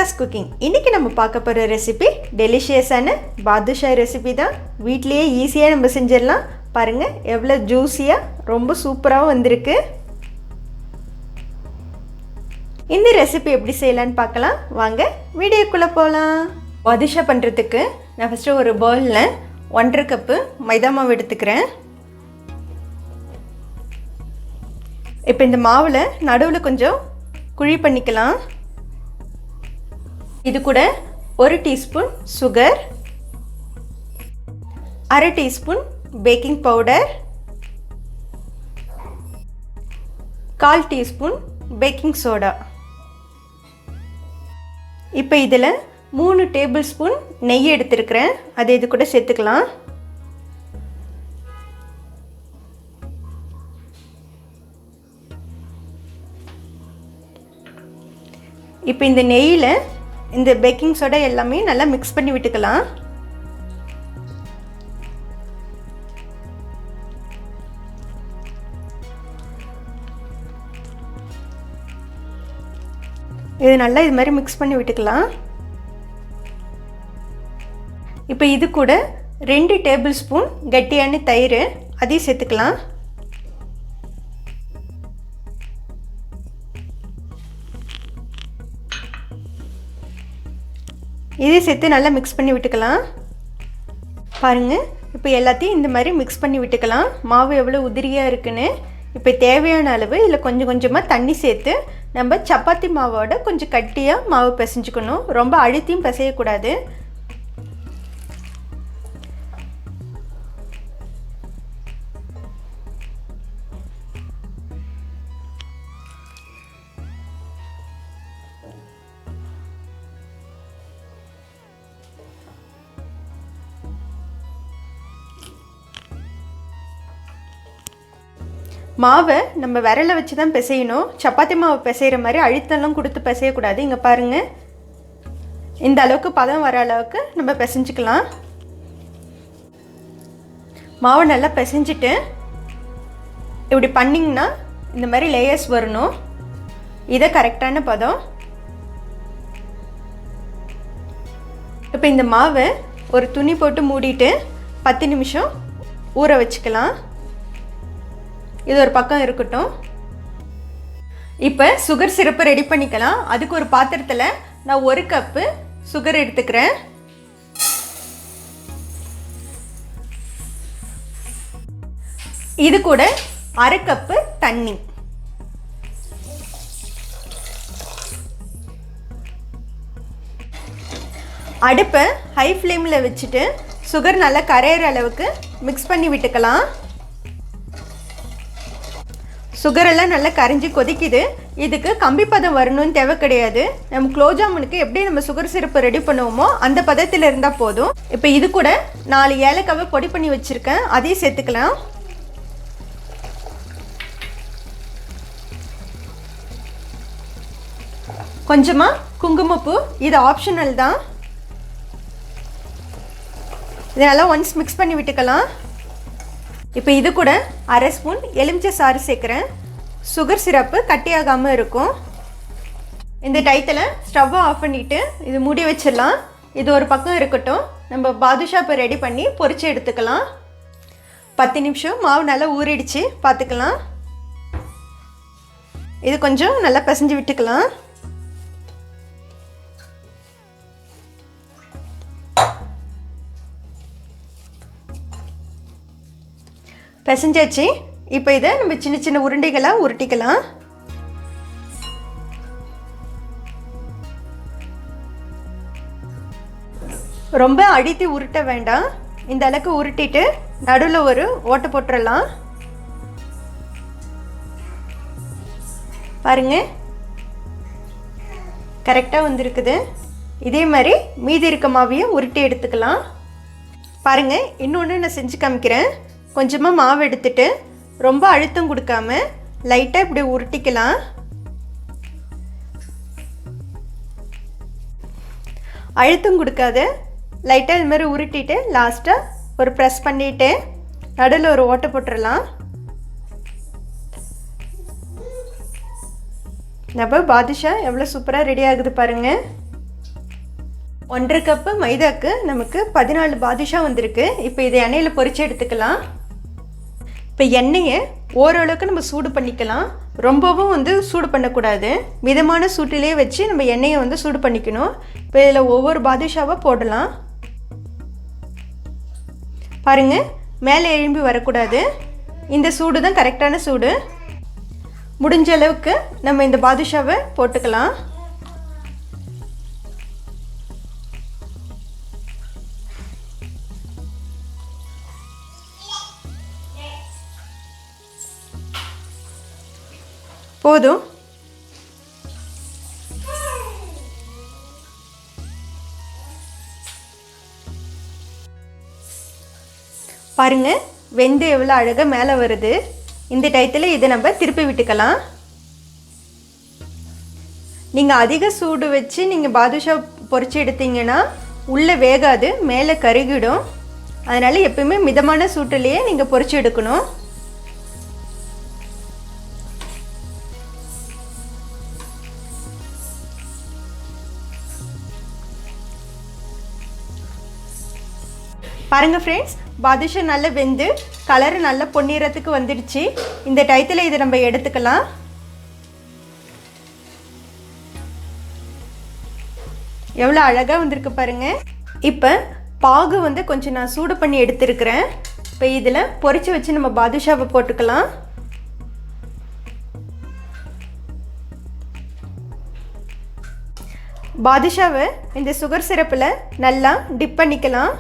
Shika's cooking. இன்னைக்கு நம்ம பார்க்க போற ரெசிபி டெலிஷியஸான பாதுஷா ரெசிபி தான். வீட்லயே ஈஸியா நம்ம செஞ்சிரலாம். பாருங்க எவ்வளவு ஜூசியா ரொம்ப சூப்பரா வந்திருக்கு. இந்த ரெசிபி எப்படி செய்யலாம்னு பார்க்கலாம். வாங்க வீடியோக்குள்ள போலாம். பாதுஷா பண்றதுக்கு நான் ஃபர்ஸ்ட் ஒரு பவுல்ல 1.5 கப் மைதா மாவு எடுத்துக்கிறேன். இப்போ இந்த மாவுல நடுவுல கொஞ்சம் குழி பண்ணிக்கலாம். இது கூட 1 teaspoon sugar, 1/2 teaspoon baking powder, 1/4 teaspoon baking soda. இப்போ இதில் 3 டேபிள் ஸ்பூன் நெய் எடுத்துருக்கிறேன். அதை இது கூட சேர்த்துக்கலாம். இப்போ இந்த நெய்யில் இந்த பேக்கிங் சோடா எல்லாமே நல்லா மிக்ஸ் பண்ணி விட்டுக்கலாம். இது நல்லா இது மாதிரி மிக்ஸ் பண்ணி விட்டுக்கலாம். இப்போ இது கூட 2 டேபிள் ஸ்பூன் கட்டியான தயிர் அதையும் சேர்த்துக்கலாம். இதை சேர்த்து நல்லா மிக்ஸ் பண்ணி விட்டுக்கலாம். பாருங்கள் இப்போ எல்லாத்தையும் இந்த மாதிரி மிக்ஸ் பண்ணி விட்டுக்கலாம். மாவு எவ்வளோ உதிரியாக இருக்குன்னு. இப்போ தேவையான அளவு இதில் கொஞ்சம் கொஞ்சமாக தண்ணி சேர்த்து நம்ம சப்பாத்தி மாவோட கொஞ்சம் கட்டியாக மாவு பிசைஞ்சுக்கணும். ரொம்ப அழுத்தியும் பிசையக்கூடாது. மாவை நம்ம விரலை வச்சு தான் பிசையணும். சப்பாத்தி மாவு பிசைகிற மாதிரி அழுத்தெல்லாம் கொடுத்து பிசையக்கூடாது. இங்கே பாருங்கள், இந்த அளவுக்கு பதம் வர அளவுக்கு நம்ம பிசைஞ்சிக்கலாம். மாவை நல்லா பிசைஞ்சிட்டு இப்படி பண்ணிங்கன்னா இந்த மாதிரி லேயர்ஸ் வரணும். இதை கரெக்டான பதம். இப்போ இந்த மாவை ஒரு துணி போட்டு மூடிட்டு 10 நிமிஷம் ஊற வச்சுக்கலாம். இது ஒரு பக்கம் இருக்கட்டும். இப்போ சுகர் சிரப்பு ரெடி பண்ணிக்கலாம். அதுக்கு ஒரு பாத்திரத்தில் நான் 1 கப்பு சுகர் எடுத்துக்கிறேன். இது கூட 1/2 கப்பு தண்ணி. அடுப்பை ஹை ஃப்ளேமில் வச்சுட்டு சுகர் நல்லா கரையிற அளவுக்கு மிக்ஸ் பண்ணி விட்டுக்கலாம். சுகரெல்லாம் நல்லா கரைஞ்சி கொதிக்குது. இதுக்கு கம்பி பதம் வரணும்னு தேவை கிடையாது. நம்ம குலோப் ஜாமுனுக்கு எப்படி நம்ம சுகர் சிரப்பு ரெடி பண்ணுவோமோ அந்த பதத்தில் இருந்தால் போதும். இப்போ இது கூட 4 ஏலக்காவை பொடி பண்ணி வச்சுருக்கேன். அதையும் சேர்த்துக்கலாம். கொஞ்சமாக குங்குமப்பூ, இது ஆப்ஷனல் தான். இதெல்லாம் ஒன்ஸ் மிக்ஸ் பண்ணி விட்டுக்கலாம். இப்போ இது கூட 1/2 ஸ்பூன் எலுமிச்சை சாறு சேர்க்குறேன். சுகர் சிரப்பு கட்டியாகாமல் இருக்கும். இந்த டயத்தில் ஸ்டவ்வை ஆஃப் பண்ணிவிட்டு இது மூடி வச்சிடலாம். இது ஒரு பக்கம் இருக்கட்டும். நம்ம பாதுஷா இப்போ ரெடி பண்ணி பொரிச்சு எடுத்துக்கலாம். 10 நிமிஷம் மாவு நல்லா ஊறிடுச்சு, பார்த்துக்கலாம். இது கொஞ்சம் நல்லா பிசைஞ்சு விட்டுக்கலாம். பிசைஞ்சாச்சு. இப்போ இதை நம்ம சின்ன சின்ன உருண்டைகளாக உருட்டிக்கலாம். ரொம்ப அடித்து உருட்ட வேண்டாம். இந்த அளவுக்கு உருட்டிட்டு நடுவில் ஒரு ஓட்டை போட்டுடலாம். பாருங்க கரெக்டாக வந்திருக்குது. இதே மாதிரி மீதி இருக்க மாவையும் உருட்டி எடுத்துக்கலாம். பாருங்கள் இன்னொன்று நான் செஞ்சு காமிக்கிறேன். கொஞ்சமாக மாவு எடுத்துட்டு ரொம்ப அழுத்தம் கொடுக்காம லைட்டாக இப்படி உருட்டிக்கலாம். அழுத்தம் கொடுக்காத லைட்டாக இது மாதிரி உருட்டிட்டு லாஸ்ட்டாக ஒரு ப்ரெஸ் பண்ணிவிட்டு நடுவில் ஒரு ஓட்டை போட்டுடலாம். நம்ம பாதுஷா எவ்வளோ சூப்பராக ரெடி ஆகுது பாருங்கள். 1.5 கப்பு மைதாக்கு நமக்கு 14 பாதுஷா வந்திருக்கு. இப்போ இதை எண்ணெயில் பொரிச்சு எடுத்துக்கலாம். இப்போ எண்ணெயை ஓரளவுக்கு நம்ம சூடு பண்ணிக்கலாம். ரொம்பவும் சூடு பண்ணக்கூடாது. மிதமான சூட்டிலே வச்சு நம்ம எண்ணெயை சூடு பண்ணிக்கணும். இப்போ இதில் ஒவ்வொரு பாதுஷாவாக போடலாம். பாருங்கள், மேலே எழும்பி வரக்கூடாது. இந்த சூடு தான் கரெக்டான சூடு. முடிஞ்ச அளவுக்கு நம்ம இந்த பாதுஷாவை போட்டுக்கலாம். போதும். பாருங்க, வெந்து எவ்வளோ அழகாக மேலே வருது. இந்த டயத்தில் இதை நம்ம திருப்பி விட்டுக்கலாம். நீங்கள் அதிக சூடு வச்சு நீங்கள் பாதுஷா பொரிச்சு எடுத்தீங்கன்னா உள்ளே வேகாது, மேலே கருகிடும். அதனால் எப்பயுமே மிதமான சூட்டிலேயே நீங்கள் பொரிச்சு எடுக்கணும். பாருங்கள் ஃப்ரெண்ட்ஸ், பாதுஷா நல்லா வெந்து கலரு நல்லா பொன்னிறத்துக்கு வந்துடுச்சு. இந்த டயத்தில் இதை நம்ம எடுத்துக்கலாம். எவ்வளோ அழகாக வந்திருக்கு பாருங்கள். இப்போ பாகு கொஞ்சம் நான் சூடு பண்ணி எடுத்துருக்கிறேன். இப்போ இதில் பொரிச்சு வச்சு நம்ம பாதுஷாவை போட்டுக்கலாம். பாதுஷாவை இந்த சுகர் சிரப்பில் நல்லா டிப் பண்ணிக்கலாம்.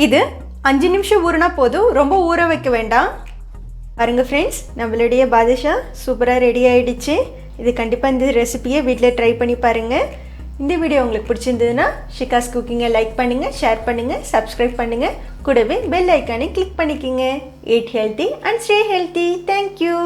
இது 5 நிமிஷம் ஊறினா போதும், ரொம்ப ஊற வைக்க வேண்டாம். பாருங்கள் ஃப்ரெண்ட்ஸ், நம்மளுடைய பாதுஷா சூப்பராக ரெடி ஆகிடுச்சு. இது கண்டிப்பாக இந்த ரெசிபியை வீட்டில் ட்ரை பண்ணி பாருங்கள். இந்த வீடியோ உங்களுக்கு பிடிச்சிருந்ததுன்னா ஷிகாஸ் குக்கிங்கை லைக் பண்ணுங்கள், ஷேர் பண்ணுங்கள், சப்ஸ்கிரைப் பண்ணுங்கள். கூடவே பெல் ஐக்கானை கிளிக் பண்ணிக்கோங்க. Eat healthy and stay healthy. Thank you.